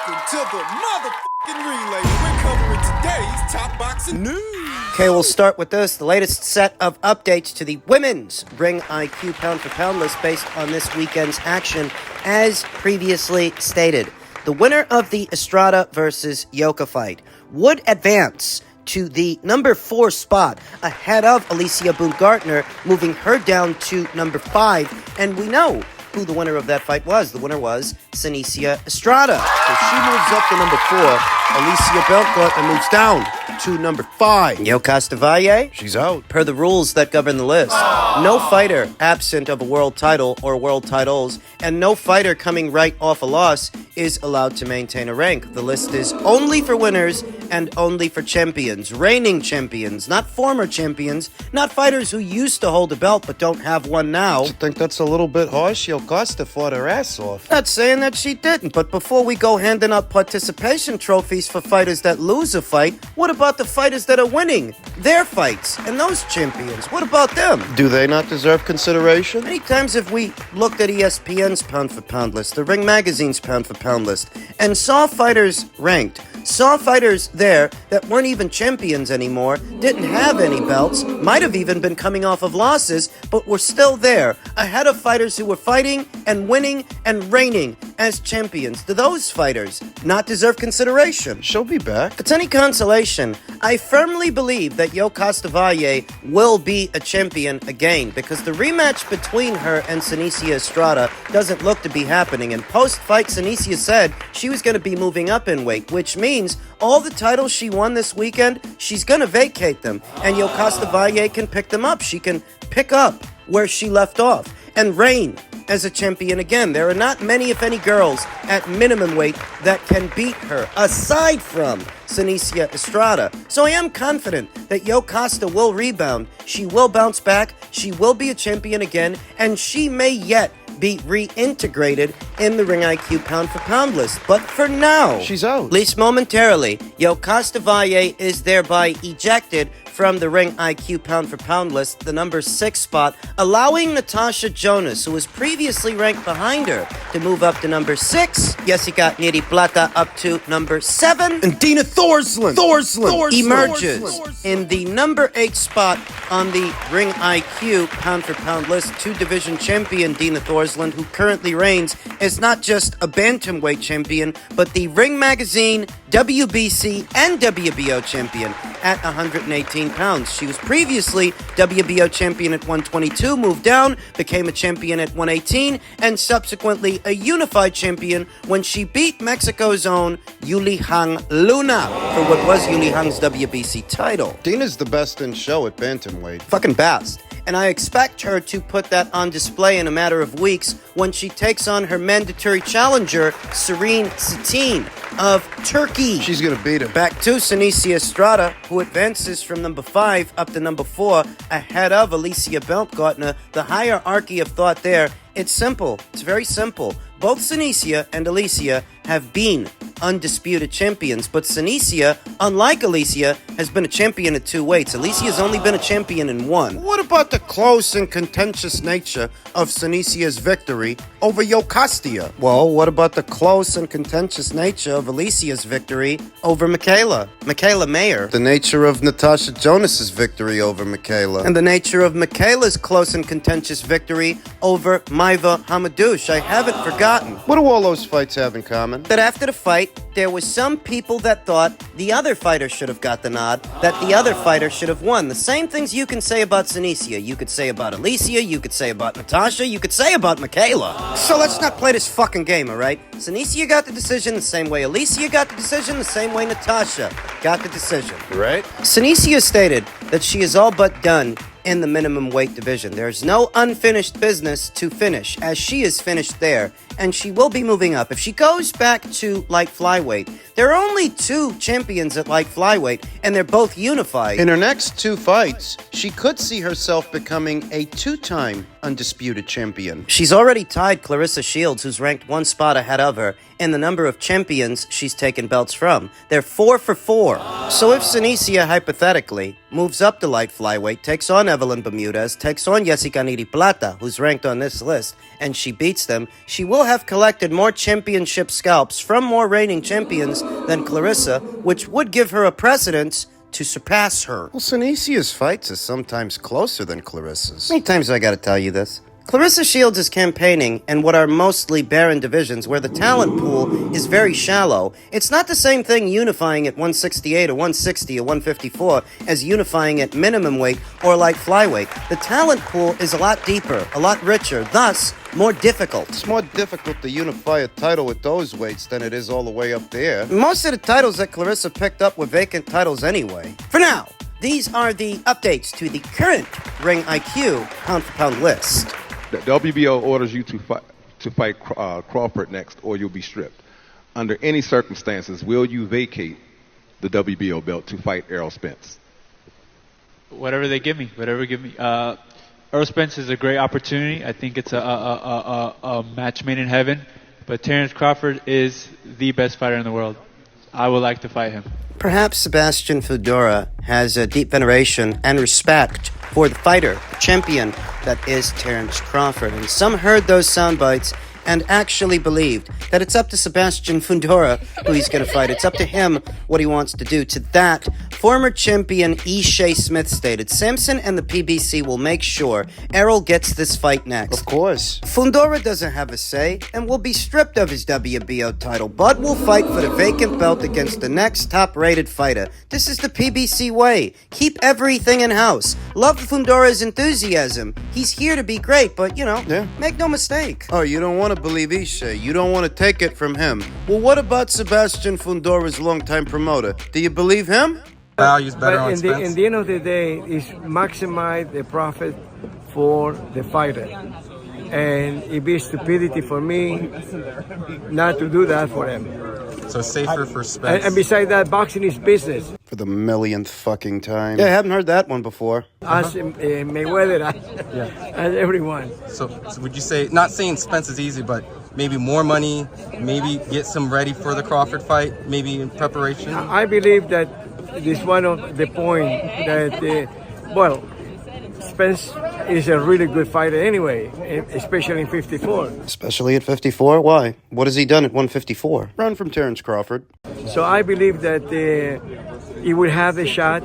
Welcome to the motherfucking relay. We're covering today's top boxing news. Okay, we'll start with this. The latest set of updates to the women's Ring IQ pound-for-pound list based on this weekend's action. As previously stated, the winner of the Estrada versus Yoka fight would advance to the number 4 spot ahead of Alicia Boone-Gartner, moving her down to number 5. And we know who the winner of that fight was. The winner was Senicia Estrada. So she moves up to number 4. Alicia Boone-Gartner moves down to number 5. Yo Castavalle, she's out. Per the rules that govern the list, no fighter absent of a world title or world titles, and no fighter coming right off a loss is allowed to maintain a rank. The list is only for winners and only for champions, reigning champions, not former champions, not fighters who used to hold a belt but don't have one now. I think that's a little bit harsh. Yo Costa fought her ass off. Not saying that she didn't, but before we go handing out participation trophies for fighters that lose a fight, what about the fighters that are winning their fights and those champions? What about them? Do they not deserve consideration? Many times have we looked at ESPN's pound-for-pound list, the Ring Magazine's pound-for-pound list, and saw fighters ranked, saw fighters there that weren't even champions anymore, didn't have any belts, might have even been coming off of losses, but were still there, ahead of fighters who were fighting and winning and reigning as champions. Do those fighters not deserve consideration? She'll be back. If it's any consolation, I firmly believe that Yo Castavalle will be a champion again, because the rematch between her and Senicia Estrada doesn't look to be happening, and post-fight Senicia said she was going to be moving up in weight, which means all the titles she won this weekend, she's going to vacate them, and Yo Castavalle can pick them up. She can pick up where she left off and reign as a champion again. There are not many, if any, girls at minimum weight that can beat her, aside from Senicia Estrada. So I am confident that Yo Costa will rebound. She will bounce back. She will be a champion again, and she may yet be reintegrated in the Ring IQ pound-for-pound list. But for now, she's out. At least momentarily, Yo Castavalle is thereby ejected from the Ring IQ pound-for-pound list, the number 6 spot, allowing Natasha Jonas, who was previously ranked behind her, to move up to number 6. Jessica Neri Plata up to number 7. And Dina Thorslund emerges in the number 8 spot on the Ring IQ pound-for-pound list. 2-division champion Dina Thorslund, who currently reigns as not just a bantamweight champion, but the Ring Magazine, WBC, and WBO champion at 118 pounds. She was previously WBO champion at 122, moved down, became a champion at 118, and subsequently a unified champion when she beat Mexico's own Yuli Hang Luna for what was Yuli Hang's WBC title. Dina's the best in show at bantamweight. Fucking best. And I expect her to put that on display in a matter of weeks when she takes on her mandatory challenger, Serene Satine of Turkey. She's gonna beat her. Back to Senicia Estrada, who advances from number 5 up to number 4, ahead of Alicia Boone-Gartner. The hierarchy of thought there, it's simple. It's very simple. Both Senicia and Alicia have been undisputed champions, but Senicia, unlike Alicia, has been a champion at 2 weights. Alicia's only been a champion in 1. What about the close and contentious nature of Senicia's victory over Yo Costa? Well, what about the close and contentious nature of Alicia's victory over Michaela Mayer? The nature of Natasha Jonas's victory over Michaela. And the nature of Michaela's close and contentious victory over Maiva Hamadouche. I haven't forgotten. What do all those fights have in common? That after the fight, there was some people that thought the other fighter should have got the nod, that the other fighter should have won. The same things you can say about Senicia, you could say about Alicia, you could say about Natasha, you could say about Michaela. So let's not play this fucking game, alright? Senicia got the decision the same way Alicia got the decision, the same way Natasha got the decision. Right? Senicia stated that she is all but done in the minimum weight division. There's no unfinished business to finish, as she is finished there, and she will be moving up. If she goes back to light flyweight, there are only 2 champions at light flyweight, and they're both unified. In her next 2 fights, she could see herself becoming a 2-time undisputed champion. She's already tied Clarissa Shields, who's ranked 1 spot ahead of her, in the number of champions she's taken belts from. They're 4 for 4. So if Senicia, hypothetically, moves up to light flyweight, takes on Evelyn Bermudez, takes on Jessica Niri Plata, who's ranked on this list, and she beats them, she will have collected more championship scalps from more reigning champions than Clarissa, which would give her a precedence to surpass her. Well, Sinisia's fights are sometimes closer than Clarissa's. How many times do I gotta tell you this? Clarissa Shields is campaigning in what are mostly barren divisions where the talent pool is very shallow. It's not the same thing unifying at 168 or 160 or 154 as unifying at minimum weight or light flyweight. The talent pool is a lot deeper, a lot richer, thus more difficult. It's more difficult to unify a title with those weights than it is all the way up there. Most of the titles that Clarissa picked up were vacant titles anyway. For now, these are the updates to the current Ring IQ pound-for-pound list. The WBO orders you to fight Crawford next, or you'll be stripped. Under any circumstances, will you vacate the WBO belt to fight Errol Spence? Whatever they give me, Errol Spence is a great opportunity. I think it's a match made in heaven. But Terence Crawford is the best fighter in the world. I would like to fight him. Perhaps Sebastian Fundora has a deep veneration and respect for the fighter, the champion that is Terence Crawford. And some heard those sound bites and actually believed that it's up to Sebastian Fundora who he's going to fight. It's up to him what he wants to do. To that, former champion E. Shea Smith stated, Samson and the PBC will make sure Errol gets this fight next. Of course. Fundora doesn't have a say and will be stripped of his WBO title, but will fight for the vacant belt against the next top-rated fighter. This is the PBC way. Keep everything in-house. Love Fundora's enthusiasm. He's here to be great, but, make no mistake. Oh, you don't want to believe Ishe. You don't want to take it from him. Well, what about Sebastian Fundora's longtime promoter? Do you believe him? Values better on Spence? In the end of the day, is maximize the profit for the fighter. And it'd be stupidity for me not to do that for him. So safer for Spence. And besides that, boxing is business. For the millionth fucking time. Yeah, I haven't heard that one before. As Mayweather, as everyone. So would you say, not saying Spence is easy, but maybe more money, maybe get some ready for the Crawford fight, maybe in preparation? I believe that this is one of the point that, Spence is a really good fighter anyway, especially in 54. Especially at 54? Why? What has he done at 154? Run from Terence Crawford. So I believe that he will have a shot,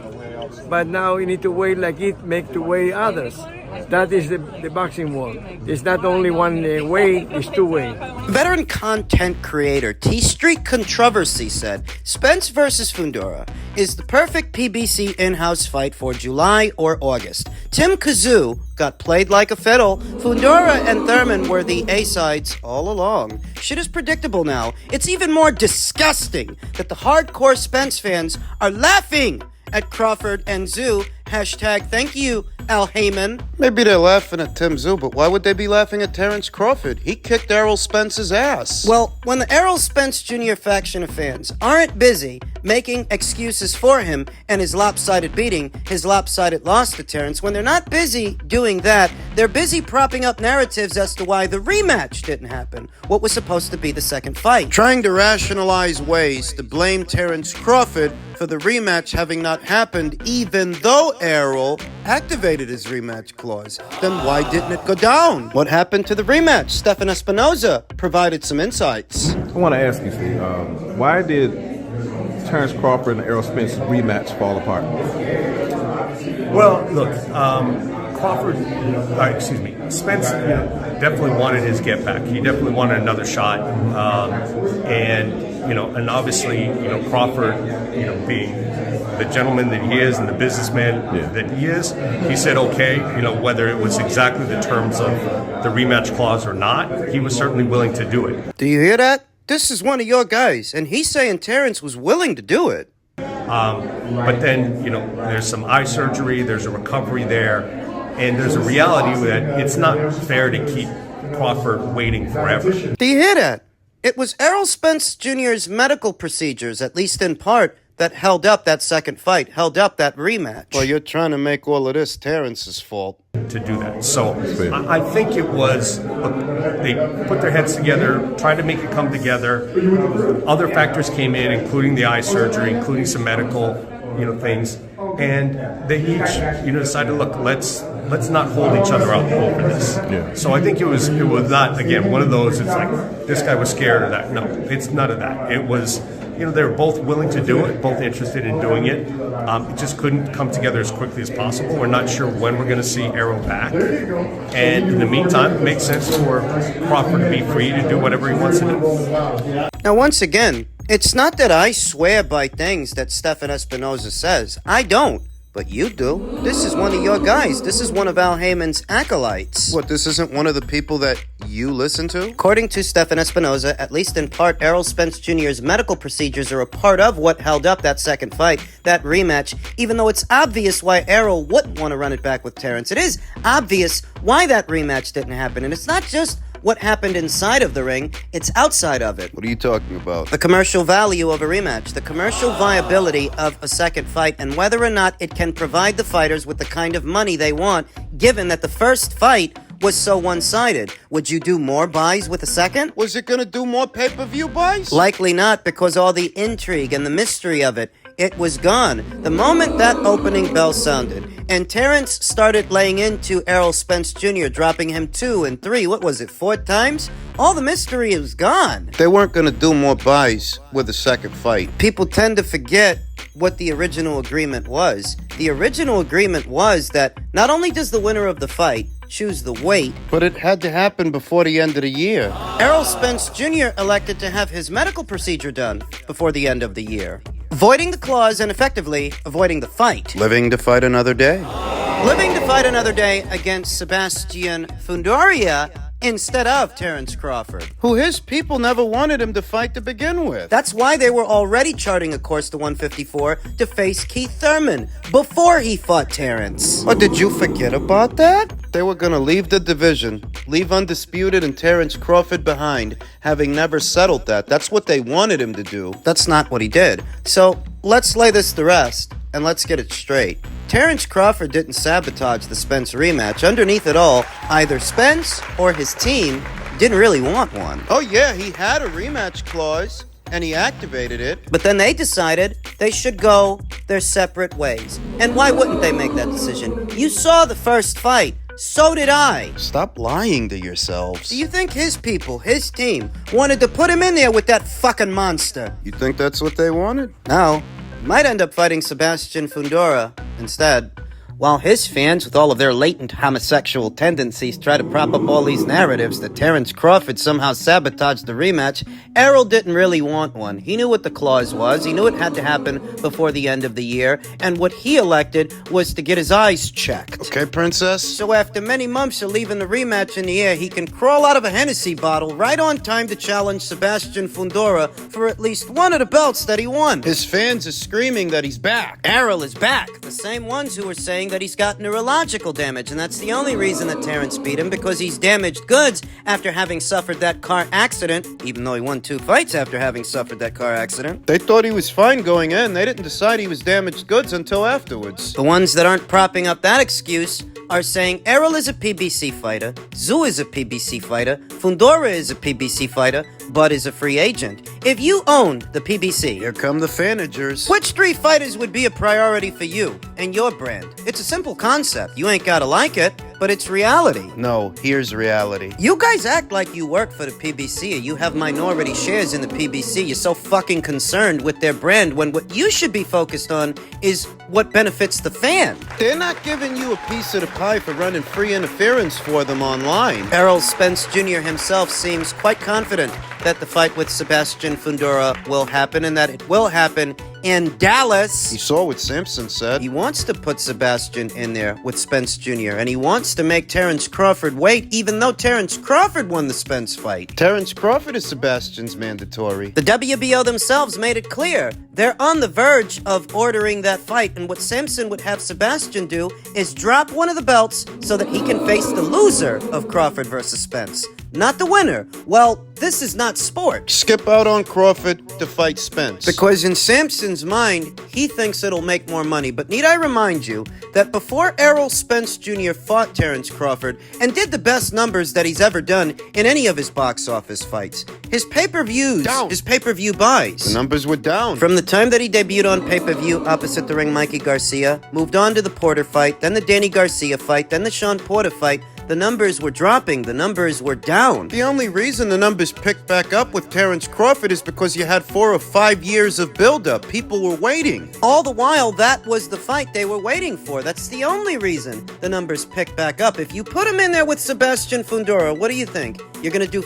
but now you need to wait like it make to weigh others. That is the boxing world. It's not only one way, it's two way. Veteran content creator T Street Controversy said, Spence versus Fundora is the perfect PBC in-house fight for July or August. Tim Kazoo got played like a fiddle. Fundora and Thurman were the A-sides all along. Shit is predictable now. It's even more disgusting that the hardcore Spence fans are laughing at Crawford and Zoo. Hashtag thank you, Al Heyman. Maybe they're laughing at Tim Zoo, but why would they be laughing at Terence Crawford? He kicked Errol Spence's ass. Well, when the Errol Spence Jr. faction of fans aren't busy making excuses for him and his lopsided beating, his lopsided loss to Terence, when they're not busy doing that, they're busy propping up narratives as to why the rematch didn't happen, what was supposed to be the second fight. Trying to rationalize ways to blame Terence Crawford for the rematch having not happened, even though Errol activated his rematch clause. Then why didn't it go down? What happened to the rematch? Stefan Espinoza provided some insights. I want to ask you, Steve, why did Terence Crawford and Errol Spence rematch fall apart? Well, look, Spence definitely wanted his get back. He definitely wanted another shot, and obviously, Crawford, being the gentleman that he is and the businessman that he is, he said, okay, whether it was exactly the terms of the rematch clause or not, he was certainly willing to do it. Do you hear that? This is one of your guys, and he's saying Terence was willing to do it. But then, there's some eye surgery, there's a recovery there, and there's a reality that it's not fair to keep Crawford waiting forever. Do you hear that? It was Errol Spence Jr.'s medical procedures, at least in part, that held up that second fight, held up that rematch. Well, you're trying to make all of this Terrence's fault. To do that. So I think it was, they put their heads together, tried to make it come together. Other factors came in, including the eye surgery, including some medical, things. and they each, decided, look, let's not hold each other up over this. Yeah. So I think it was not, again, one of those. It's like this guy was scared of that. No, it's none of that. It was. They were both willing to do it, both interested in doing it. It just couldn't come together as quickly as possible. We're not sure when we're going to see Errol back. And in the meantime, it makes sense for Crawford to be free to do whatever he wants to do. Now, once again, it's not that I swear by things that Stefan Espinoza says. I don't. But you do. This is one of your guys. This is one of Al Heyman's acolytes. What, this isn't one of the people that you listen to? According to Stefan Espinoza, at least in part, Errol Spence Jr.'s medical procedures are a part of what held up that second fight, that rematch, even though it's obvious why Errol wouldn't want to run it back with Terrence. It is obvious why that rematch didn't happen, and it's not just what happened inside of the ring, it's outside of it. What are you talking about? The commercial value of a rematch, the commercial viability of a second fight, and whether or not it can provide the fighters with the kind of money they want, given that the first fight was so one-sided. Would you do more buys with a second? Was it gonna do more pay-per-view buys? Likely not, because all the intrigue and the mystery of it, it was gone. The moment that opening bell sounded, and Terrence started laying into Errol Spence Jr., dropping him 2 and 3, 4 times? All the mystery was gone. They weren't gonna do more buys with a second fight. People tend to forget what the original agreement was. The original agreement was that not only does the winner of the fight choose the weight, but it had to happen before the end of the year. Errol Spence Jr. elected to have his medical procedure done before the end of the year, voiding the clause and effectively avoiding the fight. Living to fight another day. Living to fight another day against Sebastian Fundora instead of Terrence Crawford, who his people never wanted him to fight to begin with. That's why they were already charting a course to 154 to face Keith Thurman before he fought Terrence. Oh, did you forget about that? They were gonna leave the division, leave Undisputed and Terrence Crawford behind, having never settled that. That's what they wanted him to do. That's not what he did. So let's lay this to rest and let's get it straight. Terrence Crawford didn't sabotage the Spence rematch. Underneath it all, either Spence or his team didn't really want one. Oh yeah, he had a rematch clause, and he activated it. But then they decided they should go their separate ways. And why wouldn't they make that decision? You saw the first fight. So did I. Stop lying to yourselves. Do you think his people, his team, wanted to put him in there with that fucking monster? You think that's what they wanted? No. Might end up fighting Sebastian Fundora instead. While his fans, with all of their latent homosexual tendencies, try to prop up all these narratives that Terrence Crawford somehow sabotaged the rematch, Errol didn't really want one. He knew what the clause was, he knew it had to happen before the end of the year, and what he elected was to get his eyes checked. Okay, princess? So after many months of leaving the rematch in the air, he can crawl out of a Hennessy bottle right on time to challenge Sebastian Fundora for at least one of the belts that he won. His fans are screaming that he's back. Errol is back. The same ones who are saying that he's got neurological damage, and that's the only reason that Terrence beat him, because he's damaged goods after having suffered that car accident, even though he won 2 fights after having suffered that car accident. They thought he was fine going in. They didn't decide he was damaged goods until afterwards. The ones that aren't propping up that excuse are saying Errol is a PBC fighter, Zoo is a PBC fighter, Fundora is a PBC fighter, Bud is a free agent. If you owned the PBC, here come the fanagers. Which 3 fighters would be a priority for you and your brand? It's a simple concept. You ain't gotta like it, but it's reality. No, here's reality. You guys act like you work for the PBC or you have minority shares in the PBC. You're so fucking concerned with their brand when what you should be focused on is what benefits the fan. They're not giving you a piece of the pie for running free interference for them online. Errol Spence Jr. himself seems quite confident that the fight with Sebastian Fundora will happen and that it will happen in Dallas. You saw what Simpson said. He wants to put Sebastian in there with Spence Jr. and he wants to make Terrence Crawford wait, even though Terrence Crawford won the Spence fight. Terrence Crawford is Sebastian's mandatory. The WBO themselves made it clear they're on the verge of ordering that fight, and what Simpson would have Sebastian do is drop one of the belts so that he can face the loser of Crawford versus Spence, not the winner. Well, this is not sport. Skip out on Crawford to fight Spence. Because in Simpson's man's mind, he thinks it'll make more money. But need I remind you that before Errol Spence Jr. fought Terence Crawford and did the best numbers that he's ever done in any of his box office fights, his pay-per-views, his pay-per-view buys, The numbers were down. from the time that he debuted on pay-per-view opposite the ring Mikey Garcia, moved on to the Porter fight, then the Danny Garcia fight, then the Sean Porter fight, the numbers were dropping, the numbers were down. The only reason the numbers picked back up with Terence Crawford is because you had 4 or 5 years of build-up. People were waiting. All the while, that was the fight they were waiting for. That's the only reason the numbers picked back up. If you put him in there with Sebastian Fundora, what do you think? You're gonna do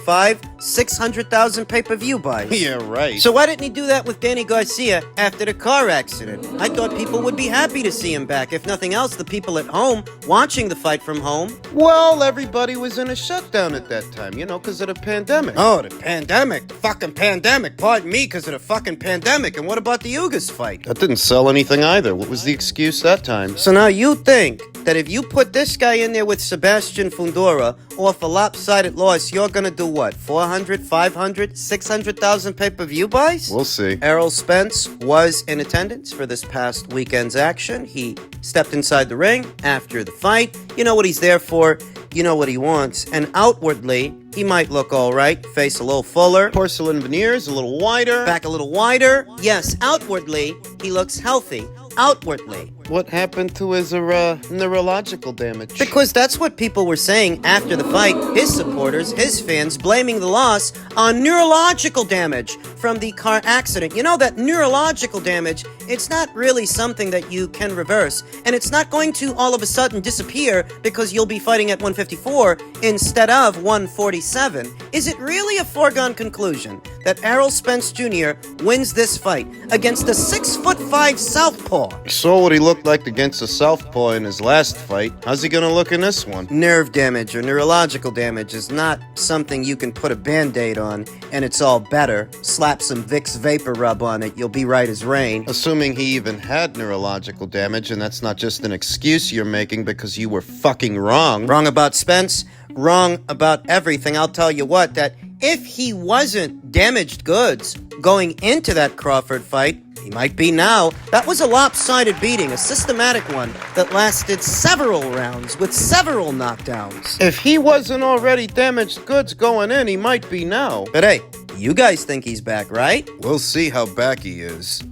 600,000 pay-per-view buys. Yeah, right. So why didn't he do that with Danny Garcia after the car accident? I thought people would be happy to see him back. If nothing else, the people at home watching the fight from home. Well, everybody was in a shutdown at that time, because of the pandemic. Oh, the pandemic. The fucking pandemic. Pardon me, because of the fucking pandemic. And what about the Ugas fight? That didn't sell anything either. What was the excuse that time? So now you think that if you put this guy in there with Sebastian Fundora off a lopsided loss, you're gonna do what? 400, 500, 600,000 pay-per-view buys? We'll see. Errol Spence was in attendance for this past weekend's action. He stepped inside the ring after the fight. You know what he's there for. You know what he wants. And outwardly, he might look all right. Face a little fuller. Porcelain veneers, a little wider. Back a little wider. Yes, outwardly, he looks healthy. Outwardly. What happened to his neurological damage? Because that's what people were saying after the fight. His supporters, his fans, blaming the loss on neurological damage from the car accident. You know that neurological damage, it's not really something that you can reverse. And it's not going to all of a sudden disappear because you'll be fighting at 154 instead of 147. Is it really a foregone conclusion that Errol Spence Jr. wins this fight against a 6'5" southpaw? You saw what he looked like against a southpaw in his last fight. How's he gonna look in this one? Nerve damage or neurological damage is not something you can put a band-aid on and it's all better. Slap some Vicks Vapor Rub on it, you'll be right as rain. Assuming he even had neurological damage, and that's not just an excuse you're making because you were fucking wrong. Wrong about Spence, wrong about everything. I'll tell you what, that if he wasn't damaged goods going into that Crawford fight, he might be now. That was a lopsided beating, a systematic one that lasted several rounds with several knockdowns. If he wasn't already damaged goods going in, he might be now. But hey, you guys think he's back, right? We'll see how back he is.